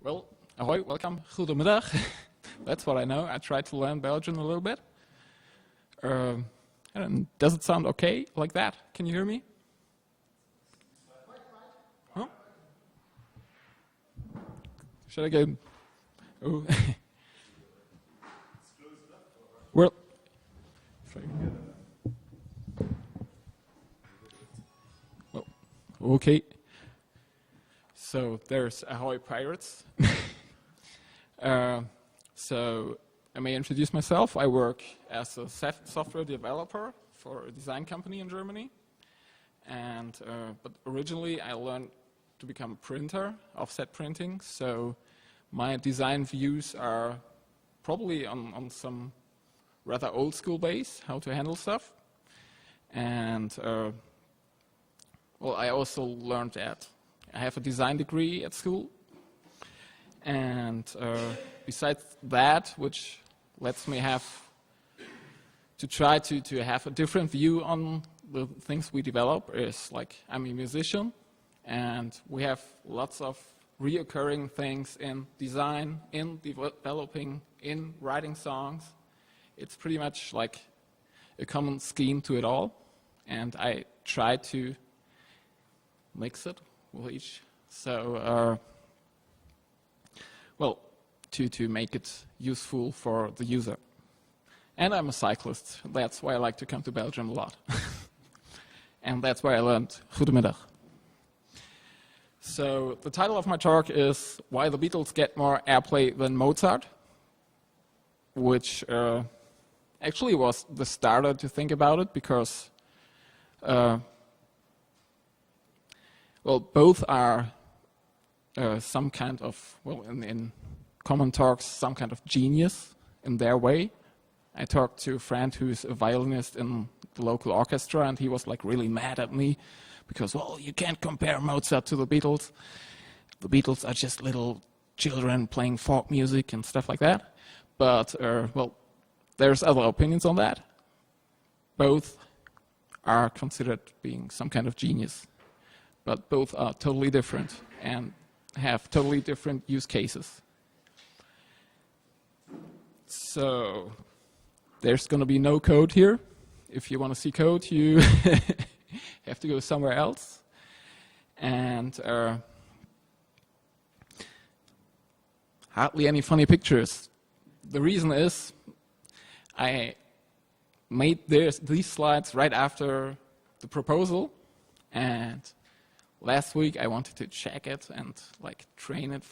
Well, ahoy, welcome, goedemiddag. That's what I know. I tried to learn Belgian a little bit. And does it sound okay like that? Can you hear me? Huh? Should I go? Oh. Well, okay. So there's Ahoy Pirates. So I may introduce myself. I work as a software developer for a design company in Germany. And but originally I learned to become a printer, offset printing. So my design views are probably on some rather old school base, how to handle stuff. And well, I also learned that I have a design degree at school. And besides that, which lets me have to try to have a different view on the things we develop, is like I'm a musician, and we have lots of reoccurring things in design, in developing, in writing songs. It's pretty much like a common scheme to it all, and I try to mix it with each. So, well, to make it useful for the user. And I'm a cyclist. That's why I like to come to Belgium a lot. And that's why I learned goedemiddag. So the title of my talk is Why the Beatles Get More Airplay Than Mozart, which actually was the starter to think about it, because well, both are some kind of, well, in common talks, some kind of genius in their way. I talked to a friend who's a violinist in the local orchestra, and he was like really mad at me because, well, you can't compare Mozart to the Beatles. The Beatles are just little children playing folk music and stuff like that. But, well, there's other opinions on that. Both are considered being some kind of genius, but both are totally different and have totally different use cases. So there's going to be no code here. If you want to see code, you have to go somewhere else. And hardly any funny pictures. The reason is I made these slides right after the proposal, and last week I wanted to check it and like train it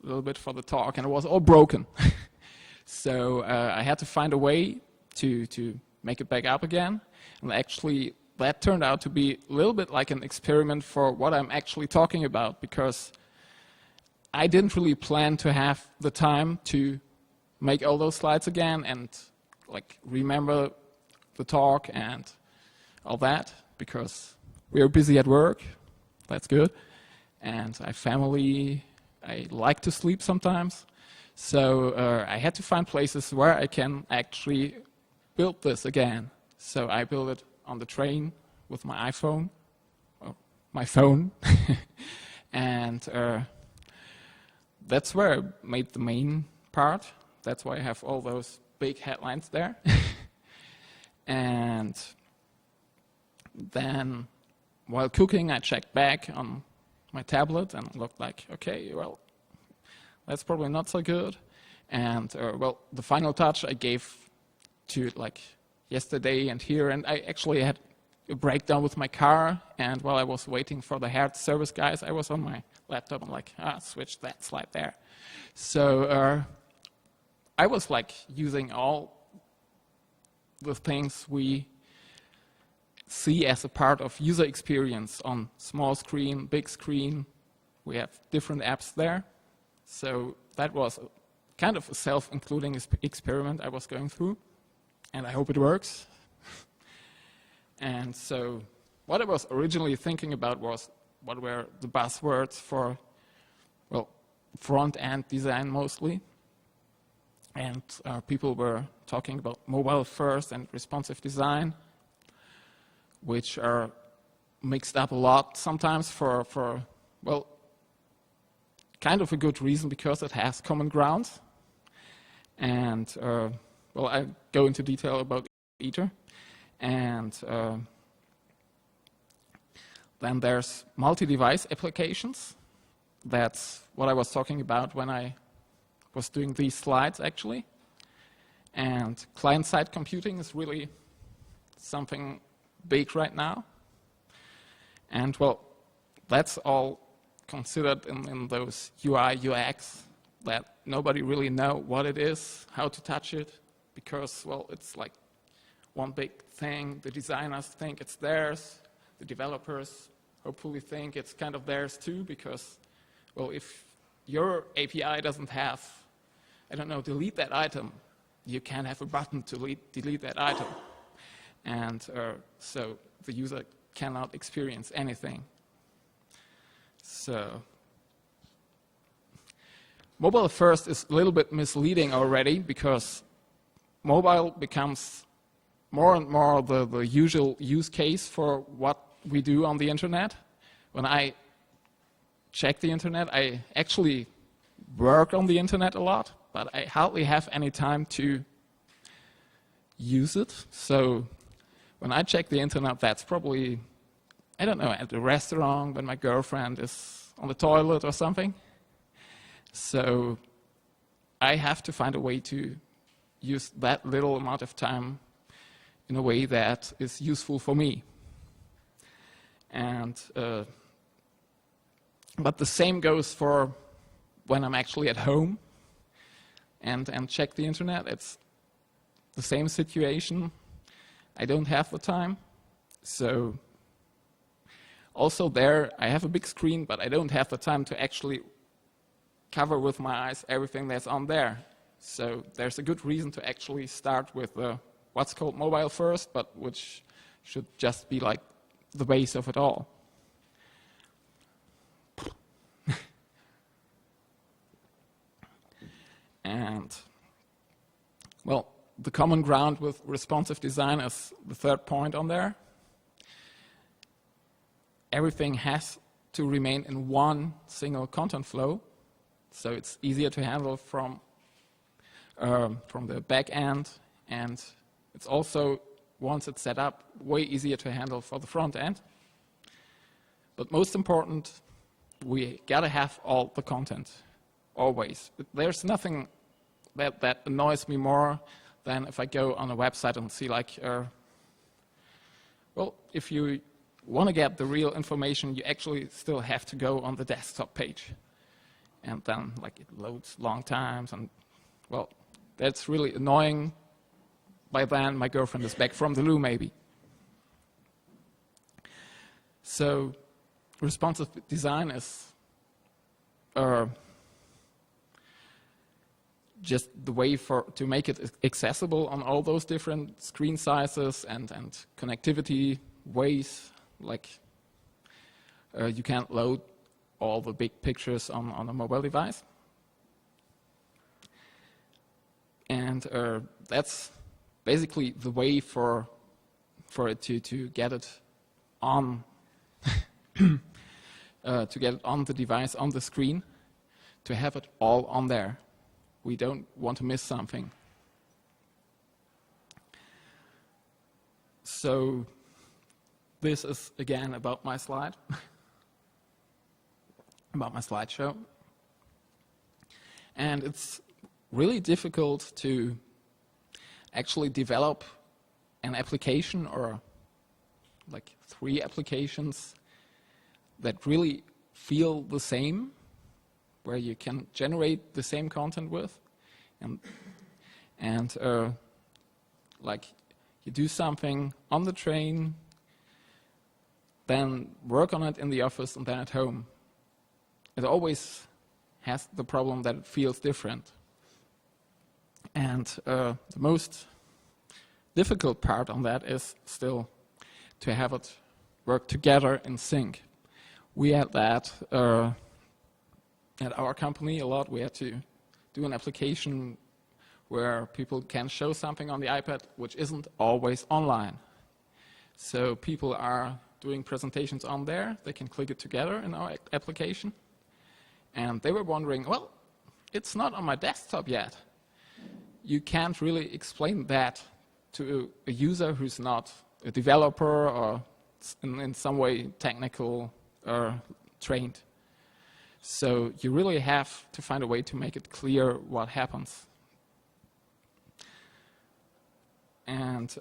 a little bit for the talk, and it was all broken. So I had to find a way to make it back up again. And actually that turned out to be a little bit like an experiment for what I'm actually talking about, because I didn't really plan to have the time to make all those slides again and like remember the talk and all that, because we are busy at work. That's good. And I have family. I like to sleep sometimes. So I had to find places where I can actually build this again. So I built it on the train with my iPhone, or my phone. And that's where I made the main part. That's why I have all those big headlines there. And then while cooking, I checked back on my tablet and looked like, okay, well, that's probably not so good. And well, the final touch I gave to it like yesterday and here, and I actually had a breakdown with my car, and while I was waiting for the Hertz service guys, I was on my laptop and like, switch that slide there. So I was like using all the things we see as a part of user experience on small screen, big screen. We have different apps there. So that was kind of a self-including experiment I was going through, and I hope it works. And so what I was originally thinking about was what were the buzzwords for, well, front-end design mostly. And people were talking about mobile first and responsive design, which are mixed up a lot sometimes for well, kind of a good reason because it has common ground. And, well, I go into detail about either. And then there's multi-device applications. That's what I was talking about when I was doing these slides, actually. And client-side computing is really something big right now. And, well, that's all considered in those UI, UX, that nobody really know what it is, how to touch it, because, well, it's like one big thing. The designers think it's theirs. The developers hopefully think it's kind of theirs too, because, well, if your API doesn't have, I don't know, delete that item, you can't have a button to delete that item. And so the user cannot experience anything. So mobile first is a little bit misleading already, because mobile becomes more and more the usual use case for what we do on the internet. When I check the internet, I actually work on the internet a lot, but I hardly have any time to use it. So when I check the internet, that's probably, I don't know, at a restaurant when my girlfriend is on the toilet or something. So I have to find a way to use that little amount of time in a way that is useful for me. And but the same goes for when I'm actually at home and check the internet. It's the same situation. I don't have the time. So also there, I have a big screen, but I don't have the time to actually cover with my eyes everything that's on there. So there's a good reason to actually start with what's called mobile first, but which should just be like the base of it all. And, well, the common ground with responsive design is the third point on there. Everything has to remain in one single content flow, so it's easier to handle from the back end, and it's also, once it's set up, way easier to handle for the front end. But most important, we gotta have all the content, always. There's nothing that annoys me more than if I go on a website and see like, well, if you want to get the real information, you actually still have to go on the desktop page. And then like it loads long times, and well, that's really annoying. By then, my girlfriend is back from the loo, maybe. So responsive design is just the way to make it accessible on all those different screen sizes and connectivity ways. Like you can't load all the big pictures on a mobile device. And that's basically the way for it to get it on to get it on the device, on the screen, to have it all on there. We don't want to miss something. So this is again about my slide, about my slideshow. And it's really difficult to actually develop an application or like 3 applications that really feel the same, where you can generate the same content with, and like you do something on the train, then work on it in the office, and then at home. It always has the problem that it feels different. And the most difficult part on that is still to have it work together in sync. We had that at our company a lot. We had to do an application where people can show something on the iPad which isn't always online. So people are doing presentations on there, they can click it together in our application, And they were wondering, well, it's not on my desktop yet. You can't really explain that to a user who's not a developer or in some way technical or trained. So you really have to find a way to make it clear what happens. And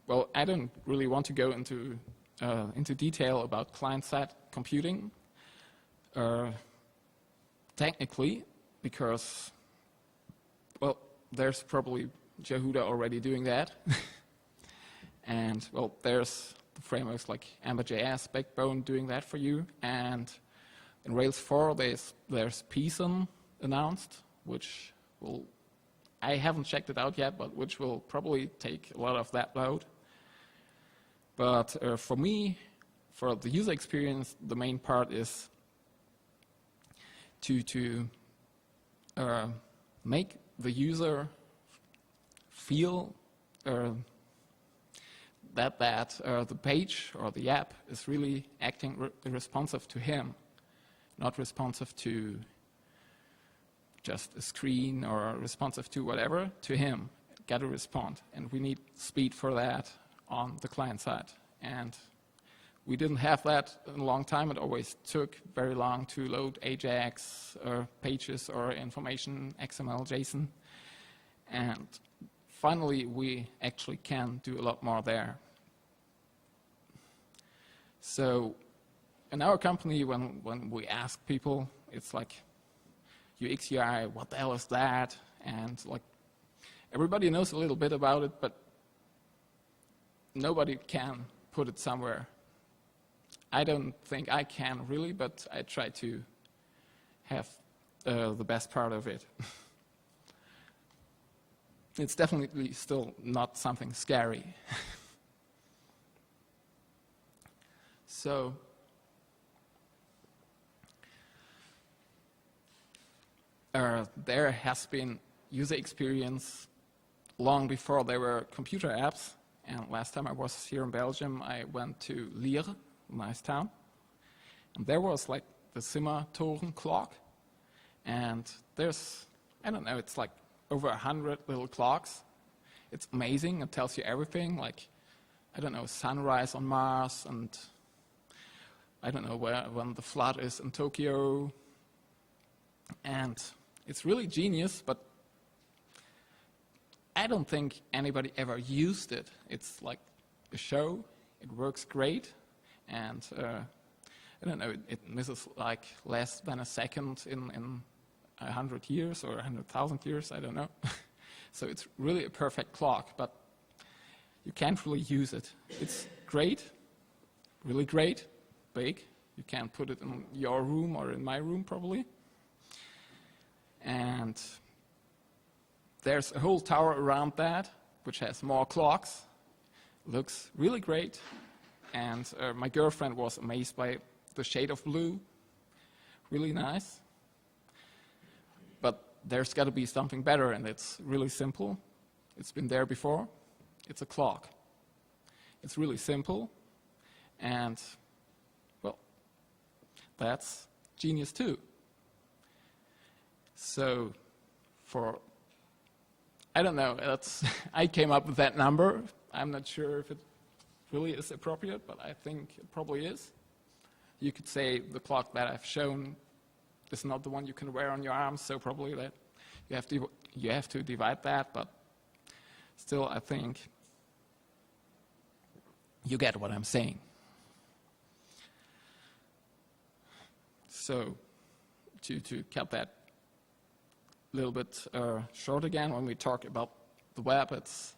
well, I don't really want to go into detail about client-side computing technically, because, well, there's probably Jehuda already doing that. And, well, there's the frameworks like Ember.js, Backbone doing that for you. And in Rails 4, there's Python announced, which will, I haven't checked it out yet, but which will probably take a lot of that load. But for me, for the user experience, the main part is to make the user feel that the page or the app is really acting responsive to him, not responsive to just a screen or responsive to whatever, to him. Got to respond. And we need speed for that on the client side. And we didn't have that in a long time. It always took very long to load AJAX or pages or information, XML, JSON. And finally, we actually can do a lot more there. So in our company, when we ask people, it's like UX UI, what the hell is that? And like everybody knows a little bit about it, but nobody can put it somewhere. I don't think I can really, but I try to have the best part of it. It's definitely still not something scary. So there has been user experience long before there were computer apps. And last time I was here in Belgium, I went to Lier, a nice town. And there was like the Simmertoren clock. And there's, I don't know, it's like over 100 little clocks. It's amazing. It tells you everything, like, I don't know, sunrise on Mars, and I don't know when the flood is in Tokyo. And it's really genius, but I don't think anybody ever used it. It's like a show. It works great. And I don't know, it misses like less than a second in 100 years or 100,000 years, I don't know. So it's really a perfect clock, but you can't really use it. It's great, really great, big. You can put it in your room or in my room probably. And there's a whole tower around that, which has more clocks. Looks really great. And my girlfriend was amazed by the shade of blue. Really nice. But there's got to be something better, and it's really simple. It's been there before. It's a clock. It's really simple. And, well, that's genius too. So for, I don't know, I came up with that number. I'm not sure if it really is appropriate, but I think it probably is. You could say the clock that I've shown is not the one you can wear on your arm, so probably that you have to divide that, but still I think you get what I'm saying. So to cut that a little bit short again, when we talk about the web, it's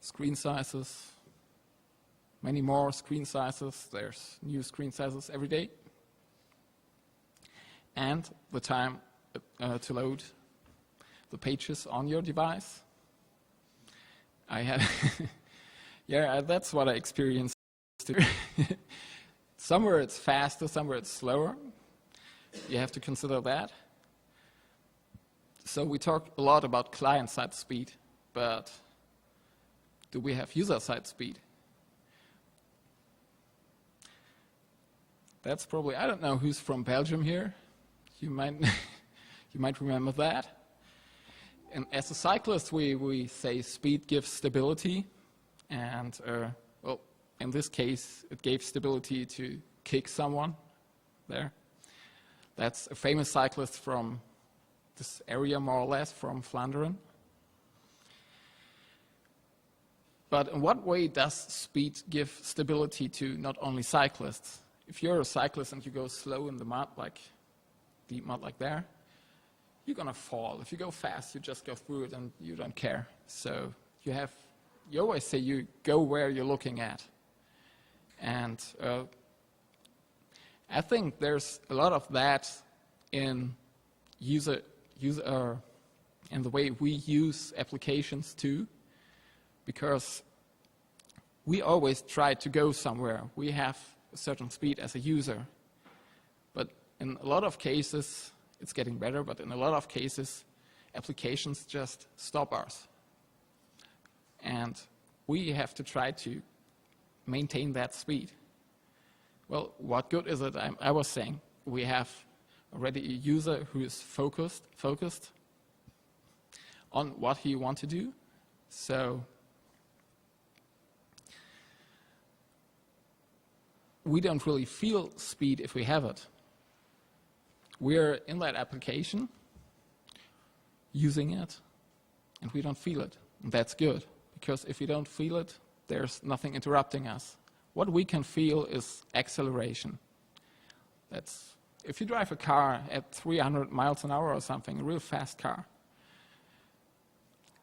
screen sizes, many more screen sizes. There's new screen sizes every day. And the time to load the pages on your device. I had, yeah, that's what I experienced. Somewhere it's faster, somewhere it's slower. You have to consider that. So we talk a lot about client-side speed, but do we have user-side speed? That's probably, I don't know who's from Belgium here. You might, you might remember that. And as a cyclist, we say speed gives stability. And, well, in this case, it gave stability to kick someone there. That's a famous cyclist from this area, more or less, from Flandern. But in what way does speed give stability to not only cyclists? If you're a cyclist and you go slow in the mud, like deep mud like there, you're going to fall. If you go fast, you just go through it and you don't care. So you always say you go where you're looking at. And I think there's a lot of that in in the way we use applications too, because we always try to go somewhere. We have a certain speed as a user. But in a lot of cases, it's getting better, but in a lot of cases, applications just stop us. And we have to try to maintain that speed. Well, what good is it? I was saying we have already a user who is focused on what he wants to do. So we don't really feel speed if we have it. We're in that application, using it, and we don't feel it. And that's good, because if we don't feel it, there's nothing interrupting us. What we can feel is acceleration. That's if you drive a car at 300 miles an hour or something, a real fast car,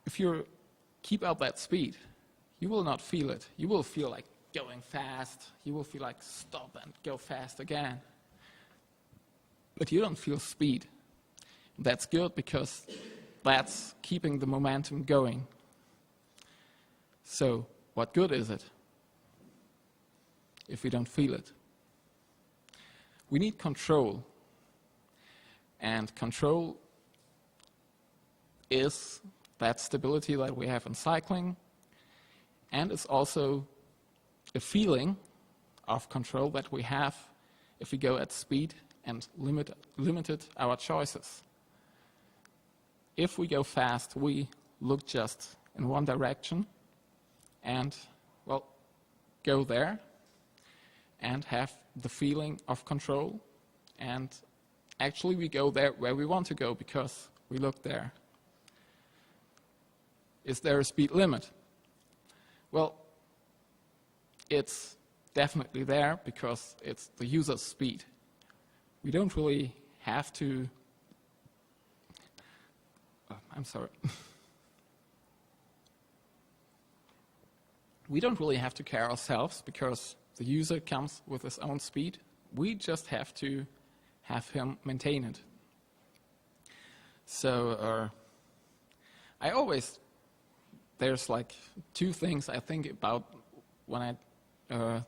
if you keep up that speed, you will not feel it. You will feel like going fast. You will feel like stop and go fast again. But you don't feel speed. That's good because that's keeping the momentum going. So what good is it if we don't feel it? We need control. And control is that stability that we have in cycling, and it's also a feeling of control that we have if we go at speed and limited our choices. If we go fast, we look just in one direction and, well, go there and have the feeling of control. And actually we go there where we want to go because we look there. Is there a speed limit? Well, it's definitely there because it's the user's speed. We don't really have to... I'm sorry. We don't really have to care ourselves because the user comes with his own speed. We just have to have him maintain it. So there's like two things I think about when I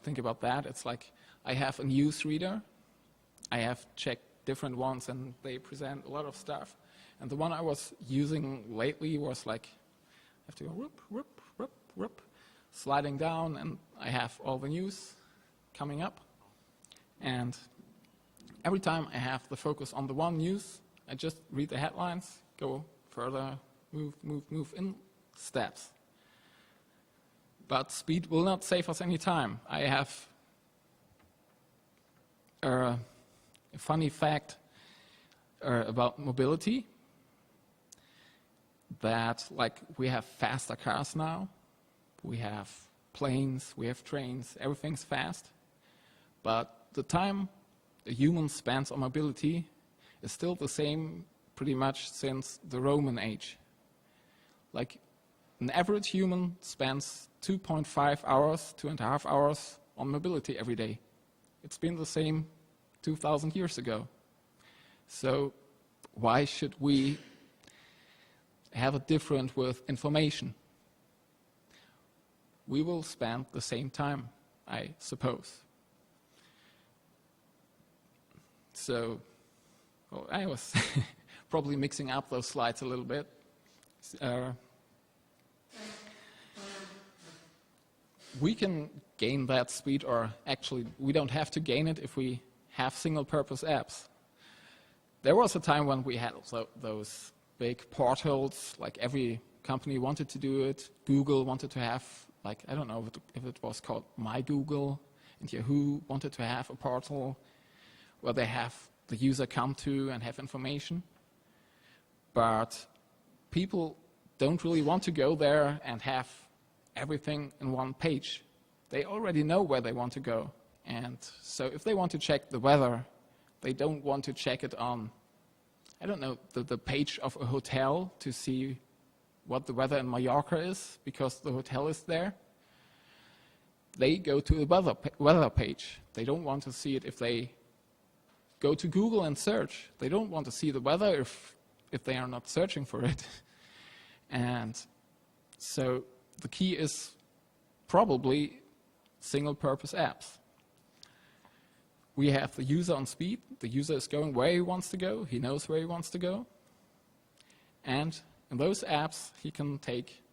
think about that. It's like I have a news reader. I have checked different ones and they present a lot of stuff. And the one I was using lately was like, I have to go whoop, whoop, whoop, whoop, sliding down, and I have all the news coming up. And every time I have the focus on the one news, I just read the headlines, go further, move in steps. But speed will not save us any time. I have a funny fact about mobility, that like we have faster cars now, we have planes, we have trains, everything's fast, but the time a human spends on mobility is still the same pretty much since the Roman age. Like an average human spends 2.5 hours, 2.5 hours on mobility every day. It's been the same 2,000 years ago. So why should we have it different with information? We will spend the same time, I suppose. So, well, I was probably mixing up those slides a little bit. We can gain that speed, or actually we don't have to gain it if we have single-purpose apps. There was a time when we had those big portals, like every company wanted to do it. Google wanted to have, like, I don't know if it was called My Google, and Yahoo wanted to have a portal where they have the user come to and have information. But people don't really want to go there and have everything in one page. They already know where they want to go. And so if they want to check the weather, they don't want to check it on, I don't know, the page of a hotel to see what the weather in Mallorca is because the hotel is there. They go to the weather page. They don't want to see it if they go to Google and search. They don't want to see the weather if they are not searching for it. And so the key is probably single-purpose apps. We have the user on speed. The user is going where he wants to go. He knows where he wants to go. And in those apps, he can take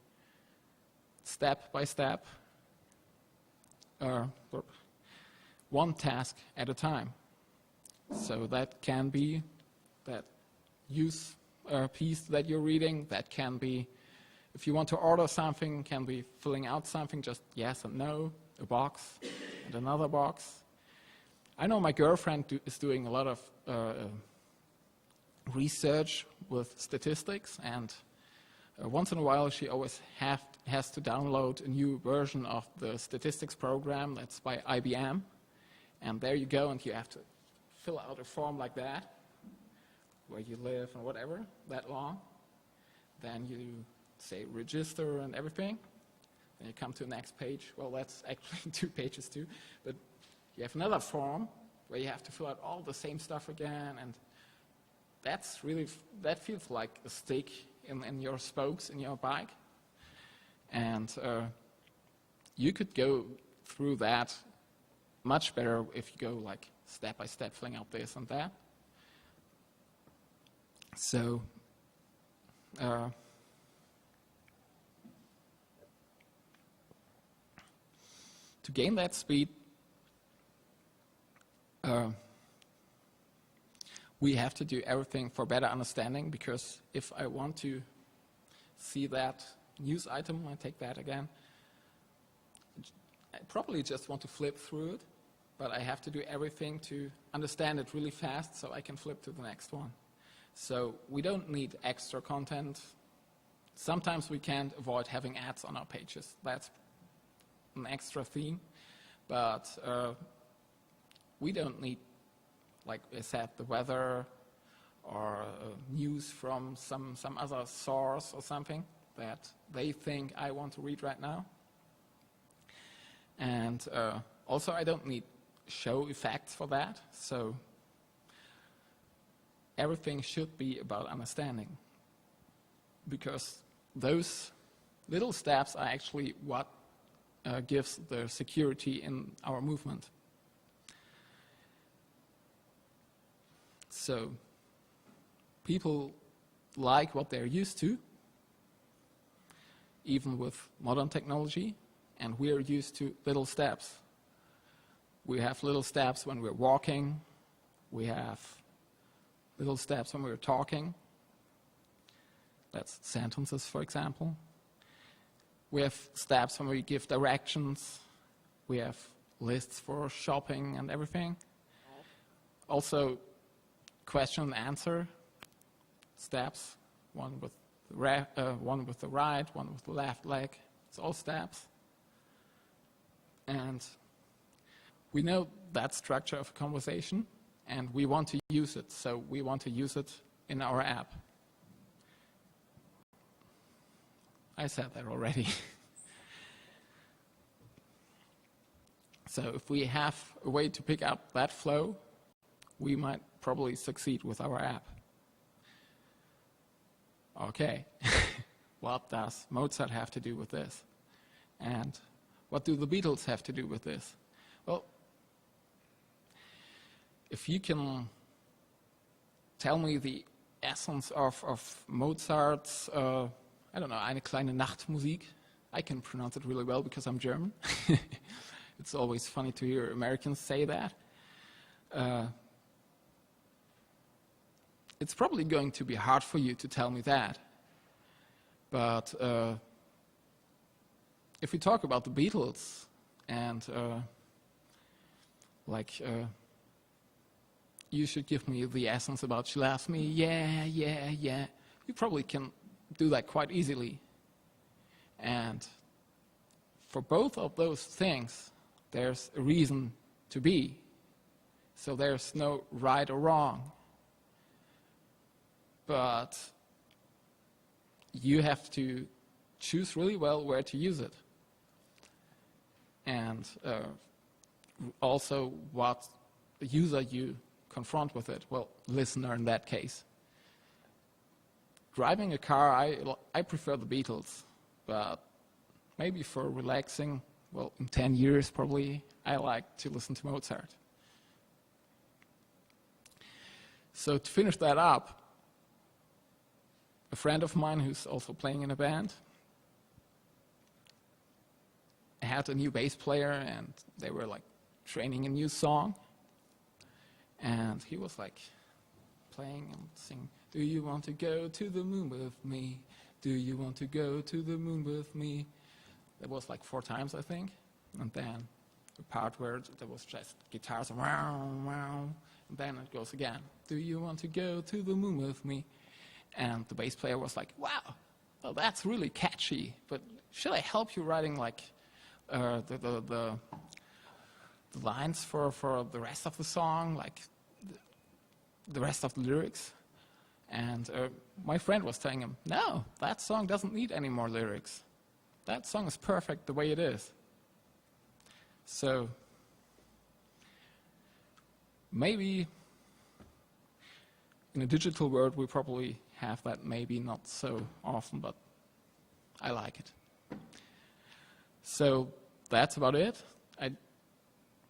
step by step, one task at a time. So that can be that use piece that you're reading. That can be, if you want to order something, can be filling out something, just yes and no, a box and another box. I know my girlfriend is doing a lot of research with statistics, and once in a while she always has to download a new version of the statistics program that's by IBM. And there you go, and you have to fill out a form like that, where you live and whatever, that long. Then you say register and everything. Then you come to the next page. Well, that's actually 2 pages too. But you have another form where you have to fill out all the same stuff again. And that's really, that feels like a stick in your spokes in your bike. And you could go through that much better if you go like step by step, filling out this and that. So to gain that speed, we have to do everything for better understanding, because if I want to see that news item, I take that again, I probably just want to flip through it, but I have to do everything to understand it really fast so I can flip to the next one. So we don't need extra content. Sometimes we can't avoid having ads on our pages. That's an extra theme, but we don't need, like I said, the weather or news from some other source or something that they think I want to read right now. And also I don't need show effects for that, so everything should be about understanding, because those little steps are actually what gives the security in our movement. So people like what they're used to, even with modern technology, and we're used to little steps. We have little steps when we're walking. We have little steps when we're talking. That's sentences, for example. We have steps when we give directions. We have lists for shopping and everything. Also, question and answer steps. One with the right, one with the left leg. It's all steps. And we know that structure of a conversation, and we want to use it. So we want to use it in our app. I said that already. So if we have a way to pick up that flow, we might probably succeed with our app. Okay, what does Mozart have to do with this? And what do the Beatles have to do with this? Well, if you can tell me the essence of Mozart's, I don't know, eine kleine Nachtmusik. I can pronounce it really well because I'm German. It's always funny to hear Americans say that. Uh, it's probably going to be hard for you to tell me that. But if we talk about the Beatles and you should give me the essence about she loves me, yeah, yeah, yeah, you probably can do that quite easily. And for both of those things, there's a reason to be. So there's no right or wrong. But you have to choose really well where to use it. And also what user you confront with it. Well, listener in that case. Driving a car, I prefer the Beatles. But maybe for relaxing, well, in 10 years probably, I like to listen to Mozart. So to finish that up, a friend of mine who's also playing in a band had a new bass player, and they were like training a new song. And he was like playing and singing, "Do you want to go to the moon with me? Do you want to go to the moon with me?" That was like 4 times, I think. And then the part where there was just guitars, wow, wow. And then it goes again. "Do you want to go to the moon with me?" And the bass player was like, "Wow, well, that's really catchy. But should I help you writing like the lines for the rest of the song, like the rest of the lyrics?" And my friend was telling him, "No, that song doesn't need any more lyrics. That song is perfect the way it is." So maybe in a digital world we probably have that, maybe not so often, but I like it. So that's about it. I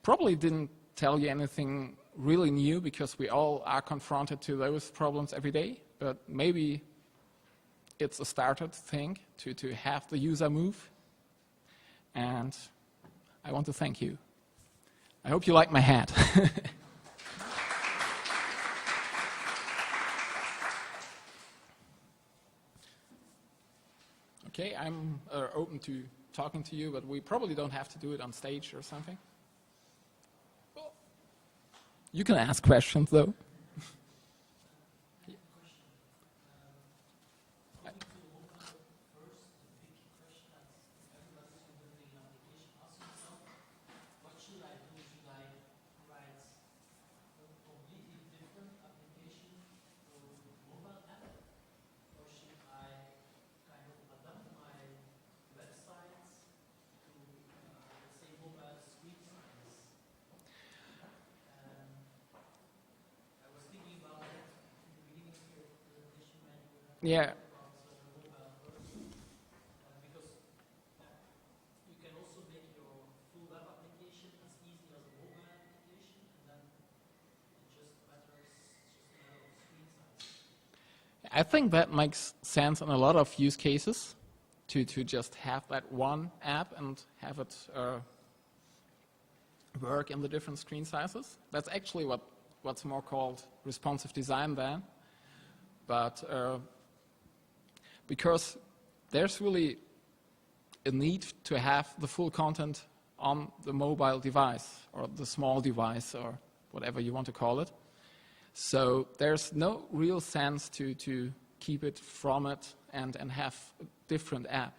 probably didn't tell you anything really new because we all are confronted to those problems every day, but maybe it's a started thing to have the user move. And I want to thank you. I hope you like my hat. Okay, I'm open to talking to you, but we probably don't have to do it on stage or something. You can ask questions, though. Yeah. I think that makes sense in a lot of use cases, to just have that one app and have it work in the different screen sizes. That's actually what's more called responsive design then. But because there's really a need to have the full content on the mobile device or the small device or whatever you want to call it. So there's no real sense to keep it from it and have a different app,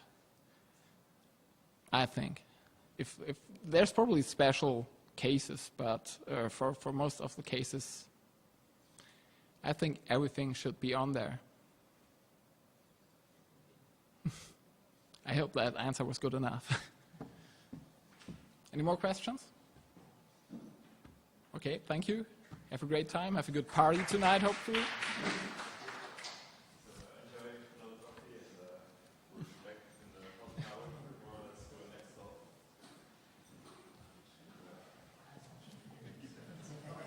I think. If there's probably special cases, but for most of the cases, I think everything should be on there. I hope that answer was good enough. Any more questions? Okay, thank you. Have a great time. Have a good party tonight, hopefully.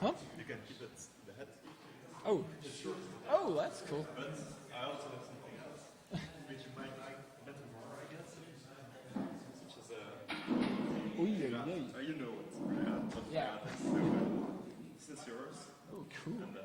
Huh? You can keep it the head. Oh. Oh, that's cool. But I also have something else, which you might like better more, I guess. Such as Oei, oei, oei. you know it. Yeah. This is yours. Oh, cool. And,